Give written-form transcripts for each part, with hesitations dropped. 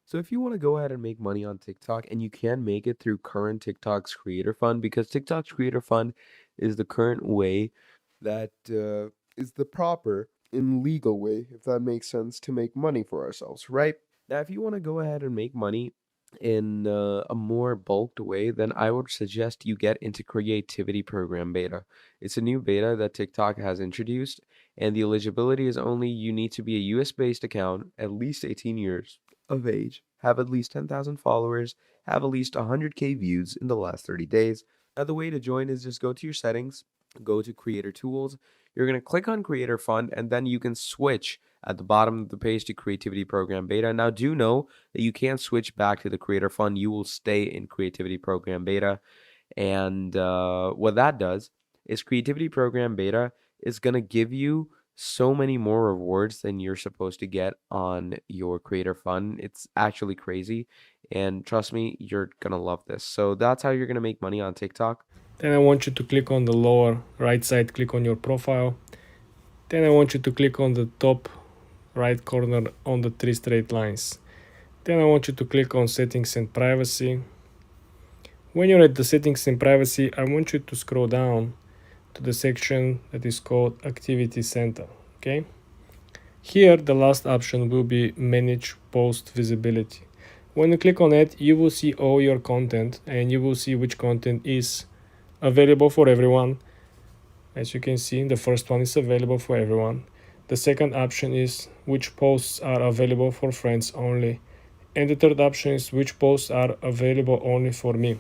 So if you want to go ahead and make money on TikTok, and you can make it through current TikTok's Creator Fund, because TikTok's Creator Fund is the current way that is the proper and legal way, if that makes sense, to make money for ourselves, right? Now, if you want to go ahead and make money in a more bulked way, then I would suggest you get into Creativity Program Beta. It's a new beta that TikTok has introduced, and the eligibility is only you need to be a US based account, at least 18 years of age, have at least 10,000 followers, have at least 100K views in the last 30 days. Now, the way to join is just go to your settings, go to Creator Tools. You're going to click on Creator Fund, and then you can switch at the bottom of the page to Creativity Program Beta. Now, do know that you can't switch back to the Creator Fund. You will stay in Creativity Program Beta. And what that does is Creativity Program Beta is going to give you so many more rewards than you're supposed to get on your Creator Fund. It's actually crazy. And trust me, you're going to love this. So that's how you're going to make money on TikTok. Then I want you to click on the lower right side, click on your profile. Then I want you to click on the top right corner on the 3 straight lines. Then I want you to click on settings and privacy. When you're at the settings and privacy, I want you to scroll down to the section that is called Activity Center. Okay. Here, the last option will be Manage Post Visibility. When you click on it, you will see all your content and you will see which content is available for everyone. As you can see, the first one is available for everyone. The second option is which posts are available for friends only. And the third option is which posts are available only for me.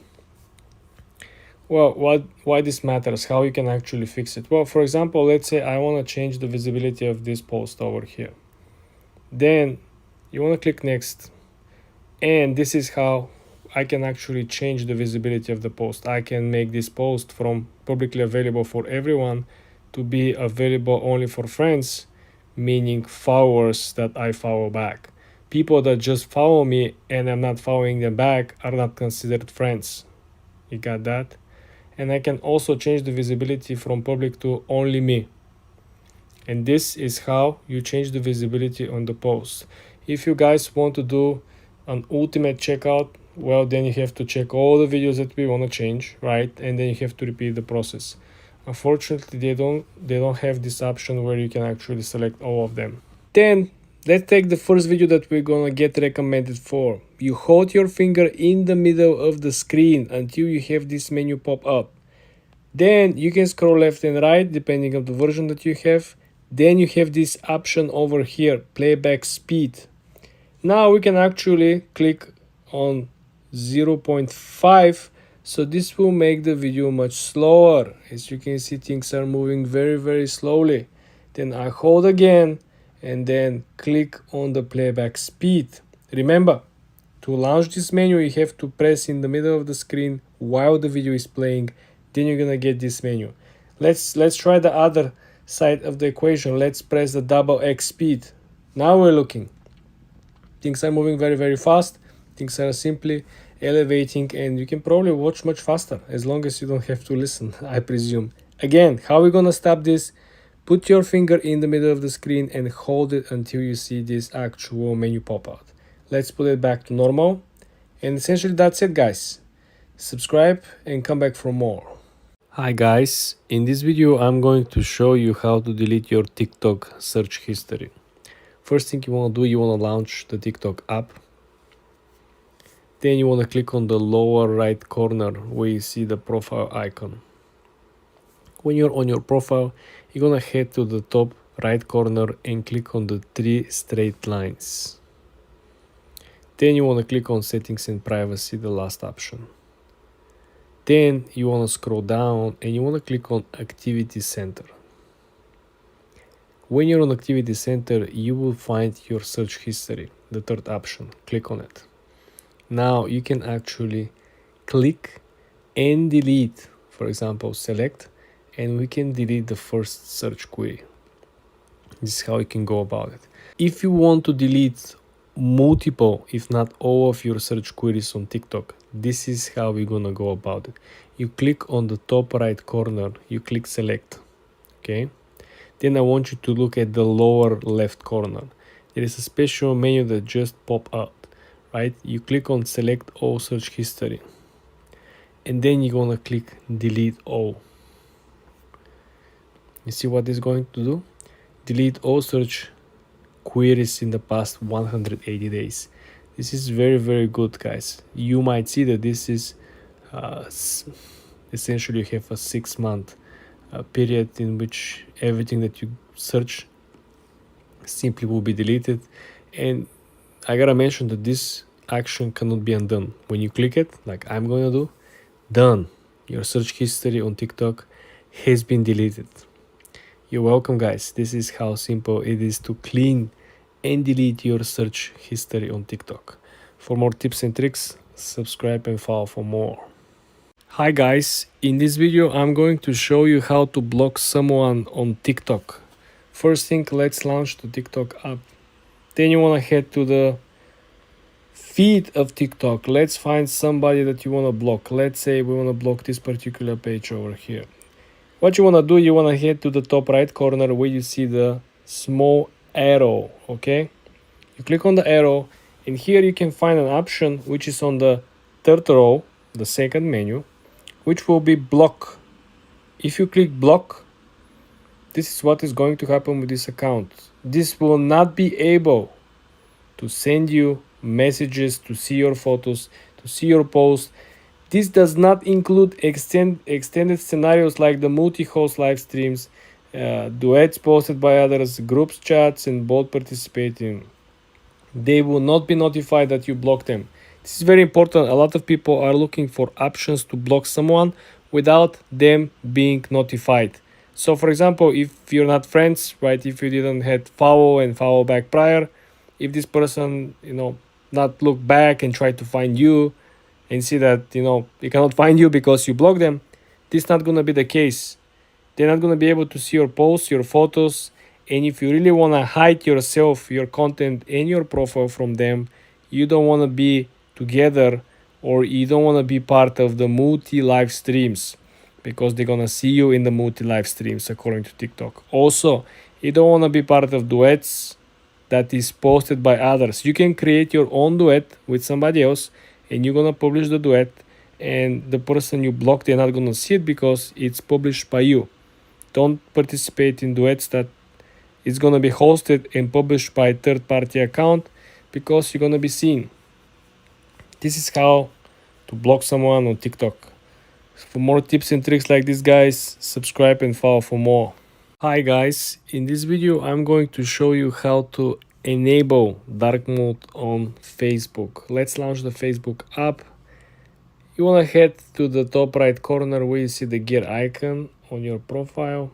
Well, why this matters, how you can actually fix it. Well, for example, let's say I want to change the visibility of this post over here. Then you want to click next. And this is how I can actually change the visibility of the post. I can make this post from publicly available for everyone to be available only for friends, meaning followers that I follow back. People that just follow me and I'm not following them back are not considered friends. You got that? And I can also change the visibility from public to only me. And this is how you change the visibility on the post. If you guys want to do an ultimate checkout, well, then you have to check all the videos that we want to change, right? And then you have to repeat the process. Unfortunately, they don't have this option where you can actually select all of them. Then let's take the first video that we're gonna get recommended for. You hold your finger in the middle of the screen until you have this menu pop up. Then you can scroll left and right depending on the version that you have. Then you have this option over here, playback speed. Now we can actually click on 0.5, so this will make the video much slower. As you can see, things are moving very slowly. Then I hold again and then click on the playback speed. Remember, to launch this menu you have to press in the middle of the screen while the video is playing. Then you're gonna get this menu. Let's try the other side of the equation. Let's press the double X speed. Now we're looking. Things are moving very fast. Things are simply elevating, and you can probably watch much faster as long as you don't have to listen, I presume. Again, how are we gonna stop this? Put your finger in the middle of the screen and hold it until you see this actual menu pop out. Let's put it back to normal. And essentially that's it, guys. Subscribe and come back for more. Hi guys, in this video I'm going to show you how to delete your TikTok search history. First thing you want to do, you want to launch the TikTok app. Then you want to click on the lower right corner where you see the profile icon. When you're on your profile, you're going to head to the top right corner and click on the 3 straight lines. Then you want to click on settings and privacy, the last option. Then you want to scroll down and you want to click on Activity Center. When you're on Activity Center, you will find your search history, the third option. Click on it. Now you can actually click and delete, for example, select, and we can delete the first search query. This is how you can go about it. If you want to delete multiple, if not all of your search queries on TikTok, this is how we're gonna go about it. You click on the top right corner, you click select, okay? Then I want you to look at the lower left corner. There is a special menu that just popped up. right? You click on select all search history, and then you're gonna click delete all. You see what it's going to do? Delete all search queries in the past 180 days. This is very, very good, guys. You might see that this is uh, essentially you have a 6-month period in which everything that you search simply will be deleted. And I gotta mention that this action cannot be undone. When you click it, like I'm gonna do, done. Your search history on TikTok has been deleted. You're welcome, guys. This is how simple it is to clean and delete your search history on TikTok. For more tips and tricks, subscribe and follow for more. Hi guys, in this video I'm going to show you how to block someone on TikTok. First thing, let's launch the TikTok app. Then you want to head to the feed of TikTok. Let's find somebody that you want to block. Let's say we want to block this particular page over here. What you want to do, you want to head to the top right corner where you see the small arrow, okay? You click on the arrow, and here you can find an option which is on the third row, the second menu, which will be block. If you click block, this is what is going to happen with this account. This will not be able to send you messages, to see your photos, to see your posts. This does not include extended scenarios like the multi-host live streams, duets posted by others, groups chats, and both participating. They will not be notified that you blocked them. This is very important. A lot of people are looking for options to block someone without them being notified. So for example, if you're not friends, right, if you didn't hit follow and follow back prior, if this person, not look back and try to find you and see that, they cannot find you because you blocked them, this is not going to be the case. They're not going to be able to see your posts, your photos, and if you really want to hide yourself, your content, and your profile from them, you don't want to be together, or you don't want to be part of the multi live streams, because they're going to see you in the multi live streams according to TikTok. Also, you don't want to be part of duets that is posted by others. You can create your own duet with somebody else, and you're going to publish the duet, and the person you blocked, they're not going to see it because it's published by you. Don't participate in duets that is going to be hosted and published by a third-party account, because you're going to be seen. This is how to block someone on TikTok. For more tips and tricks like this, guys, subscribe and follow for more. Hi guys, in this video I'm going to show you how to enable dark mode on Facebook. Let's launch the Facebook app. You want to head to the top right corner where you see the gear icon on your profile.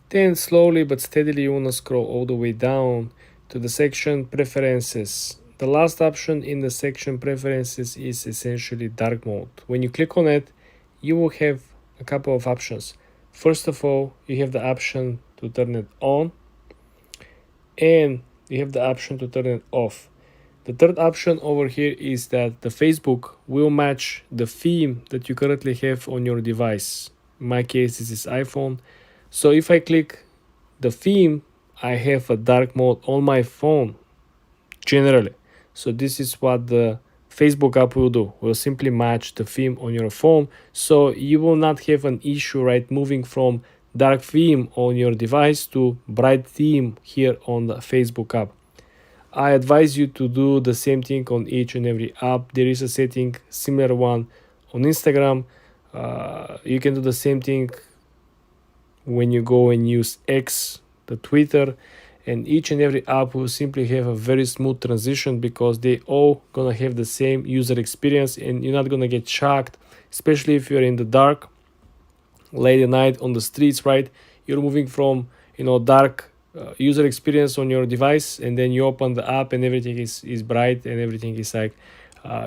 Then slowly but steadily you want to scroll all the way down to the section preferences. The last option in the section preferences is essentially dark mode. When you click on it, you will have a couple of options. First of all, you have the option to turn it on, and you have the option to turn it off. The third option over here is that the Facebook will match the theme that you currently have on your device. In my case, this is iPhone. So if I click the theme, I have a dark mode on my phone generally. So this is what the Facebook app will do. Will simply match the theme on your phone, so you will not have an issue, right, moving from dark theme on your device to bright theme here on the Facebook app. I advise you to do the same thing on each and every app. There is a setting similar one on Instagram. You can do the same thing when you go and use X, the Twitter, and each and every app will simply have a very smooth transition, because they all gonna have the same user experience, and you're not gonna get shocked, especially if you're in the dark late at night on the streets, right? You're moving from dark user experience on your device, and then you open the app and everything is bright and everything is like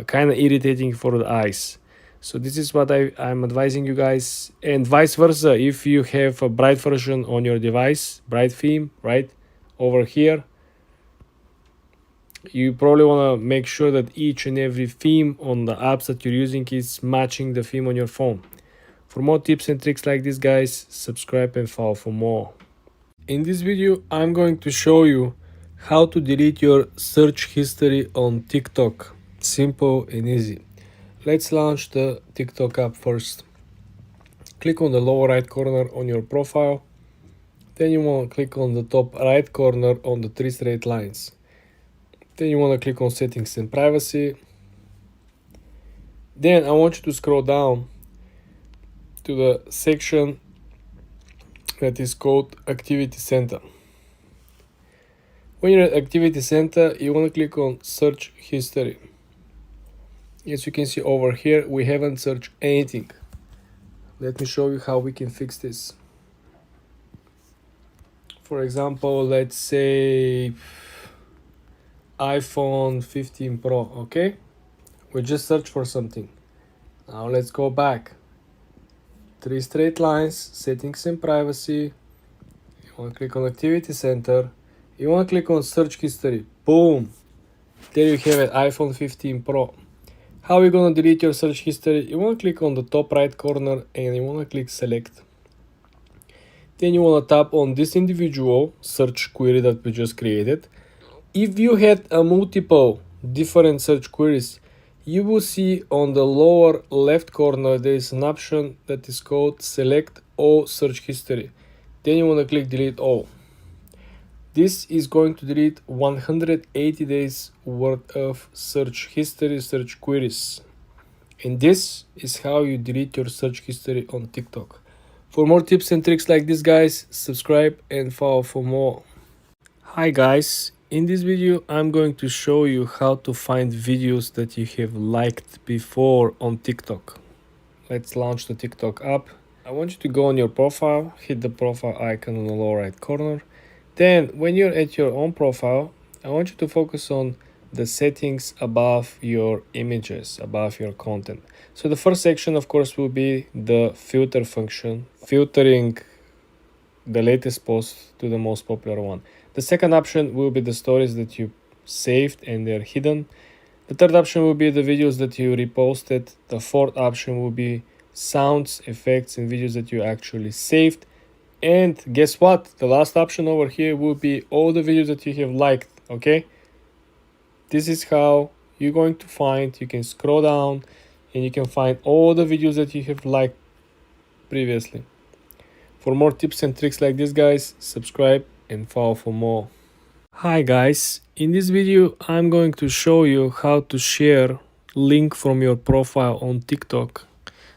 kind of irritating for the eyes. So this is what I'm advising you guys, and vice versa. If you have a bright version on your device, bright theme, right, over here, you probably want to make sure that each and every theme on the apps that you're using is matching the theme on your phone. For more tips and tricks like this, guys, subscribe and follow for more. In this video, I'm going to show you how to delete your search history on TikTok. Simple and easy. Let's launch the TikTok app first. Click on the lower right corner on your profile. Then you want to click on the top right corner on the three straight lines. Then you want to click on settings and privacy. Then I want you to scroll down to the section that is called Activity Center. When you're at Activity Center, you want to click on Search History. As you can see over here, we haven't searched anything. Let me show you how we can fix this. For example, let's say iPhone 15 Pro, okay? We just searched for something. Now let's go back. Three straight lines, settings and privacy. You want to click on Activity Center. You want to click on Search History. Boom! There you have it, iPhone 15 Pro. How are you going to delete your search history? You want to click on the top right corner and you want to click Select. Then you want to tap on this individual search query that we just created. If you had a multiple different search queries, you will see on the lower left corner there is an option that is called Select All Search History. Then you want to click Delete All. This is going to delete 180 days worth of search history, search queries. And this is how you delete your search history on TikTok. For more tips and tricks like this, guys, subscribe and follow for more. Hi guys, in this video I'm going to show you how to find videos that you have liked before on TikTok. Let's launch the TikTok app. I want you to go on your profile, hit the profile icon on the lower right corner. Then when you're at your own profile, I want you to focus on the settings above your images, above your content. So the first section, of course, will be the filter function, filtering the latest post to the most popular one. The second option will be the stories that you saved and they're hidden. The third option will be the videos that you reposted. The fourth option will be sounds, effects, and videos that you actually saved. And guess what? The last option over here will be all the videos that you have liked, okay? This is how you're going to find, you can scroll down and you can find all the videos that you have liked previously. For more tips and tricks like this, guys, subscribe and follow for more. Hi guys, in this video I'm going to show you how to share link from your profile on TikTok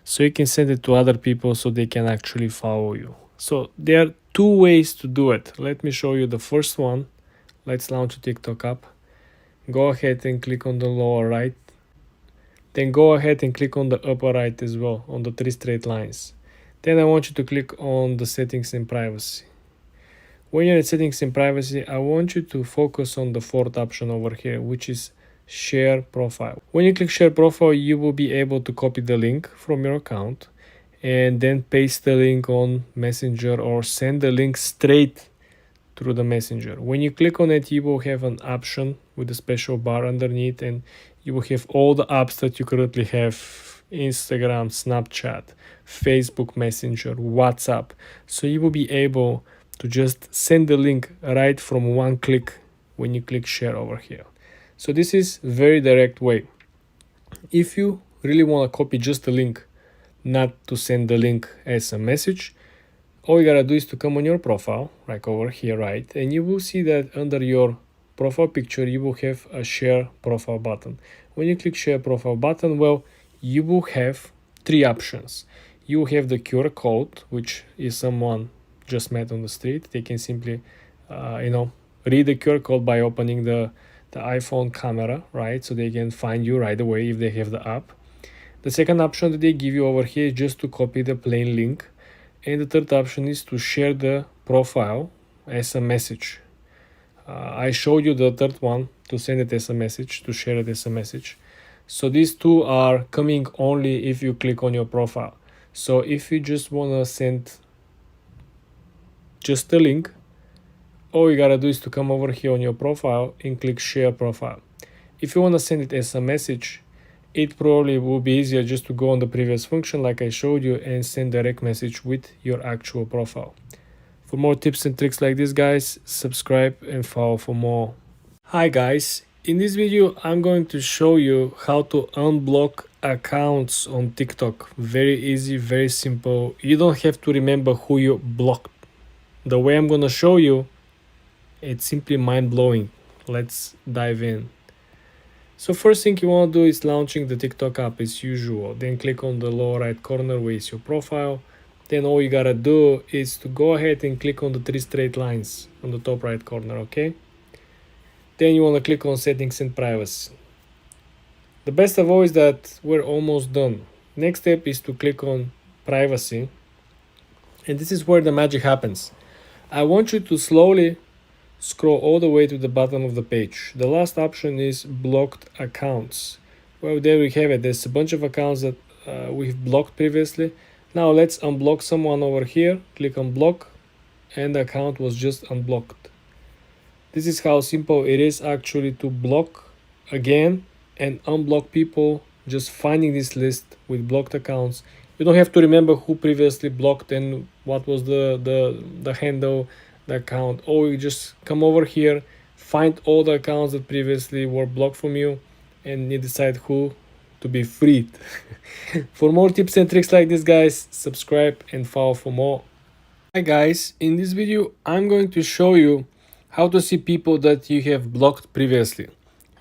so you can send it to other people so they can actually follow you. So there are two ways to do it. Let me show you the first one. Let's launch the TikTok app. Go ahead and click on the lower right. Then go ahead and click on the upper right as well, on the three straight lines. Then I want you to click on the settings and privacy. When you're at settings and privacy, I want you to focus on the fourth option over here, which is share profile. When you click share profile, you will be able to copy the link from your account and then paste the link on Messenger or send the link straight through the Messenger. When you click on it, you will have an option with a special bar underneath and you will have all the apps that you currently have: Instagram, Snapchat, Facebook Messenger, WhatsApp. So you will be able to just send the link right from one click when you click share over here. So this is a very direct way. If you really want to copy just the link, not to send the link as a message, all you gotta do is to come on your profile, like over here, right? And you will see that under your profile picture, you will have a share profile button. When you click share profile button, well, you will have three options. You have the QR code, which is someone just met on the street. They can simply, read the QR code by opening the iPhone camera, right? So they can find you right away if they have the app. The second option that they give you over here is just to copy the plain link. And the third option is to share the profile as a message. I showed you the third one, to send it as a message, to share it as a message. So these two are coming only if you click on your profile. So if you just want to send just the link, all you gotta do is to come over here on your profile and click share profile. If you want to send it as a message, it probably will be easier just to go on the previous function like I showed you and send direct message with your actual profile. For more tips and tricks like this, guys, subscribe and follow for more. Hi guys, In this video, I'm going to show you how to unblock accounts on TikTok. Very easy, very simple. You don't have to remember who you blocked. The way I'm going to show you, it's simply mind-blowing. Let's dive in. So first thing you want to do is launching the TikTok app as usual. Then click on the lower right corner where is your profile. Then all you gotta do is to go ahead and click on the 3 straight lines on the top right corner, okay? Then you want to click on settings and privacy. The best of all is that we're almost done. Next step is to click on privacy. And this is where the magic happens. I want you to slowly scroll all the way to the bottom of the page. The last option is blocked accounts. Well, there we have it. There's a bunch of accounts that we've blocked previously. Now let's unblock someone over here. Click on block and the account was just unblocked. This is how simple it is actually to block again and unblock people, just finding this list with blocked accounts. You don't have to remember who previously blocked and what was the handle, the account. Or you just come over here, find all the accounts that previously were blocked from you, and you decide who to be freed. For more tips and tricks like this, guys, subscribe and follow for more. Hi guys, in this video I'm going to show you how to see people that you have blocked previously.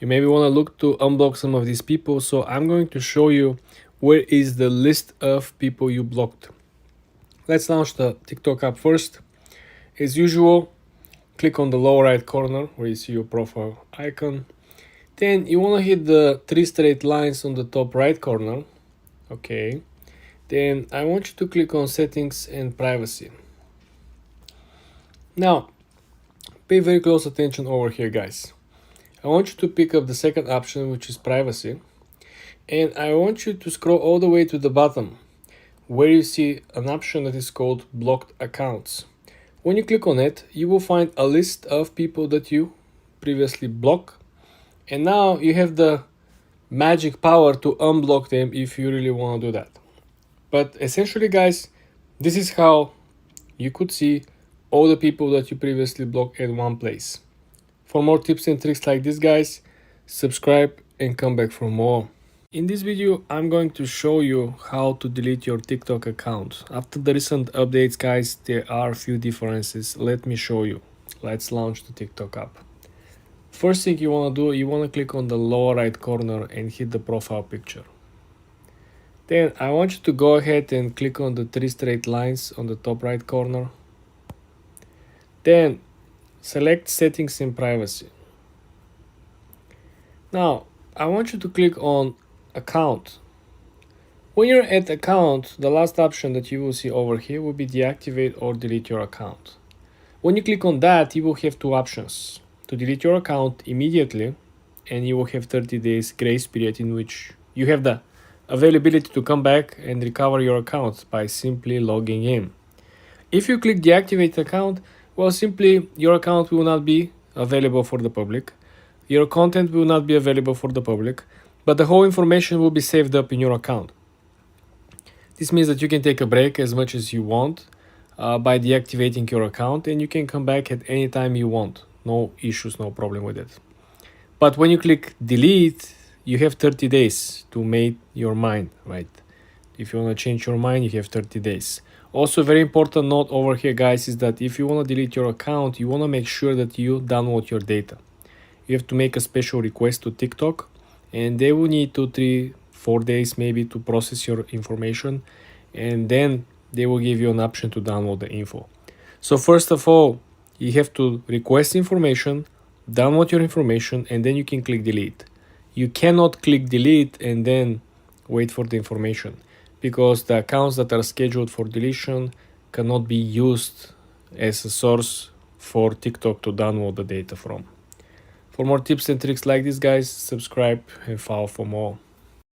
You maybe want to look to unblock some of these people, so I'm going to show you where is the list of people you blocked. Let's launch the TikTok app first. As usual, click on the lower right corner where you see your profile icon. Then you want to hit the 3 straight lines on the top right corner. Okay. Then I want you to click on settings and privacy. Now, pay very close attention over here, guys. I want you to pick up the second option, which is privacy. And I want you to scroll all the way to the bottom where you see an option that is called blocked accounts. When you click on it, you will find a list of people that you previously blocked. And now you have the magic power to unblock them if you really want to do that. But essentially, guys, this is how you could see all the people that you previously blocked at one place. For more tips and tricks like this, guys, subscribe and come back for more. In this video, I'm going to show you how to delete your TikTok account. After the recent updates, guys, there are a few differences. Let me show you. Let's launch the TikTok app. First thing you want to do, you want to click on the lower right corner and hit the profile picture. Then I want you to go ahead and click on the 3 straight lines on the top right corner. Then select settings and privacy. Now I want you to click on account. When you're at account, the last option that you will see over here will be deactivate or delete your account. When you click on that, you will have two options: to delete your account immediately, and you will have 30 days grace period in which you have the availability to come back and recover your account by simply logging in. If you click deactivate account, well, simply your account will not be available for the public. Your content will not be available for the public, but the whole information will be saved up in your account. This means that you can take a break as much as you want by deactivating your account, and you can come back at any time you want. No issues, no problem with it. But when you click delete, you have 30 days to make your mind, right? If you want to change your mind, you have 30 days. Also, very important note over here, guys, is that if you want to delete your account, you want to make sure that you download your data. You have to make a special request to TikTok, and they will need 2, 3, 4 days maybe to process your information, and then they will give you an option to download the info. So first of all, you have to request information, download your information, and then you can click delete. You cannot click delete and then wait for the information, because the accounts that are scheduled for deletion cannot be used as a source for TikTok to download the data from. For more tips and tricks like this, guys, subscribe and follow for more.